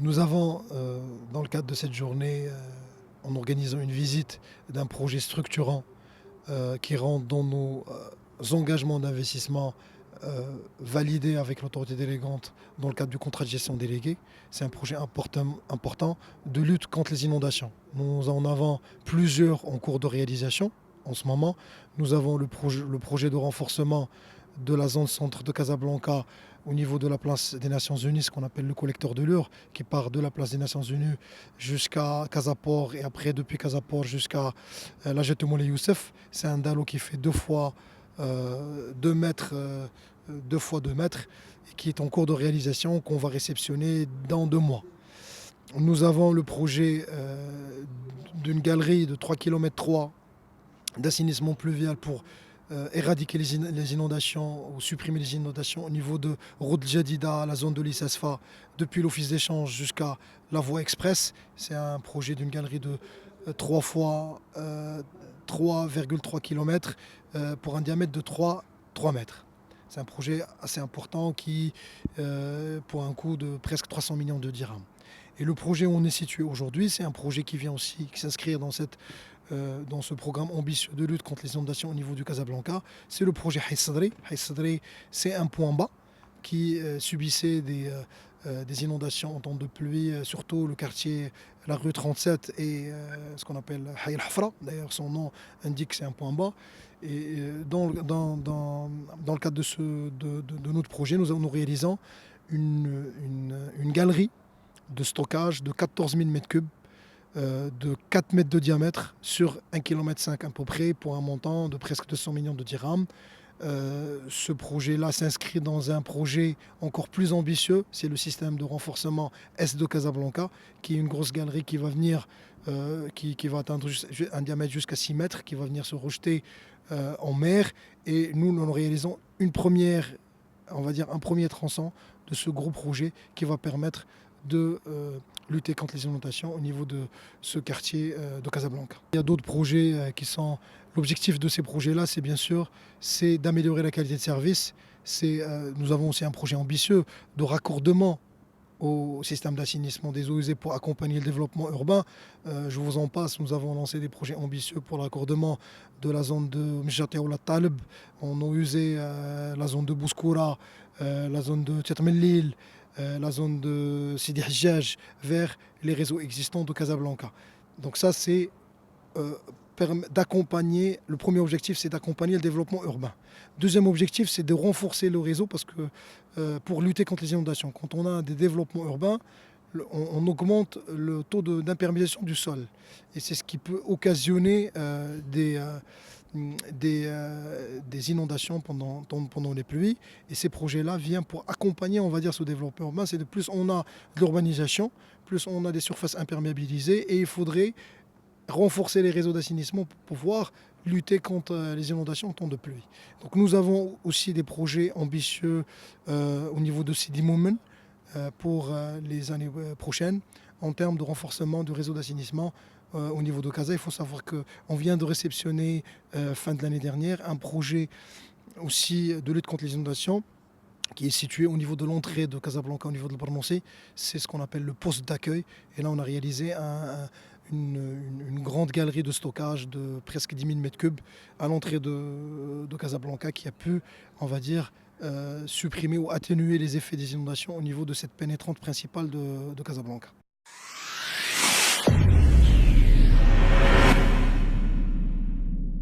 Nous avons, dans le cadre de cette journée, en organisant une visite d'un projet structurant qui rentre dans nos engagements d'investissement validés avec l'autorité délégante dans le cadre du contrat de gestion délégué. C'est un projet important de lutte contre les inondations. Nous en avons plusieurs en cours de réalisation. En ce moment, nous avons le projet de renforcement de la zone centre de Casablanca au niveau de la place des Nations Unies, ce qu'on appelle le collecteur de Lure, qui part de la place des Nations Unies jusqu'à Casaport et après depuis Casaport jusqu'à la jetée Moulay Youssef. C'est un dallo qui fait 2 mètres, 2 fois 2 mètres, et qui est en cours de réalisation, qu'on va réceptionner dans 2 mois. Nous avons le projet d'une galerie de 3,3 km d'assainissement pluvial pour éradiquer les inondations ou supprimer les inondations au niveau de Route Jadida, la zone de l'Issasfa, depuis l'office d'échange jusqu'à la voie express. C'est un projet d'une galerie de 3 fois 3,3 km pour un diamètre de 3 mètres. C'est un projet assez important qui, pour un coût de presque 300 millions de dirhams. Et le projet où on est situé aujourd'hui, c'est un projet qui vient aussi s'inscrire dans ce programme ambitieux de lutte contre les inondations au niveau du Casablanca. C'est le projet Haït Sadri. Haït Sadri, c'est un point bas qui subissait des inondations en temps de pluie, surtout le quartier, la rue 37 et ce qu'on appelle Haït El Hafra. D'ailleurs, son nom indique que c'est un point bas. Et dans le cadre de notre projet, nous réalisons une galerie de stockage de 14 000 mètres cubes de 4 mètres de diamètre sur 1,5 km à peu près pour un montant de presque 200 millions de dirhams. Ce projet-là s'inscrit dans un projet encore plus ambitieux, c'est le système de renforcement Est de Casablanca, qui est une grosse galerie qui va venir, qui va atteindre un diamètre jusqu'à 6 mètres, qui va venir se rejeter en mer. Et nous réalisons on va dire un premier tronçon de ce gros projet qui va permettre de lutter contre les inondations au niveau de ce quartier de Casablanca. Il y a d'autres projets qui sont... L'objectif de ces projets-là, c'est bien sûr, c'est d'améliorer la qualité de service. Nous avons aussi un projet ambitieux de raccordement au système d'assainissement des eaux usées pour accompagner le développement urbain. Je vous en passe, nous avons lancé des projets ambitieux pour le raccordement de la zone de Mjaté ou la Taleb en eau usée, la zone de Bouskoura, la zone de Tchetmelil, la zone de Sidi Hajjaj vers les réseaux existants de Casablanca. Donc ça, c'est d'accompagner, le premier objectif, c'est d'accompagner le développement urbain. Deuxième objectif, c'est de renforcer le réseau parce que pour lutter contre les inondations, quand on a des développements urbains, on augmente le taux d'imperméabilisation du sol. Et c'est ce qui peut occasionner des inondations pendant les pluies. Et ces projets-là viennent pour accompagner, on va dire, ce développement urbain. C'est de plus on a de l'urbanisation, plus on a des surfaces imperméabilisées et il faudrait renforcer les réseaux d'assainissement pour pouvoir lutter contre les inondations en temps de pluie. Donc nous avons aussi des projets ambitieux au niveau de Sidi Moumen pour les années prochaines en termes de renforcement du réseau d'assainissement au niveau de Casa. Il faut savoir qu'on vient de réceptionner fin de l'année dernière un projet aussi de lutte contre les inondations qui est situé au niveau de l'entrée de Casablanca, au niveau de Barnossi. C'est ce qu'on appelle le poste d'accueil. Et là, on a réalisé une grande galerie de stockage de presque 10 000 mètres cubes à l'entrée de Casablanca qui a pu, on va dire, supprimer ou atténuer les effets des inondations au niveau de cette pénétrante principale de Casablanca.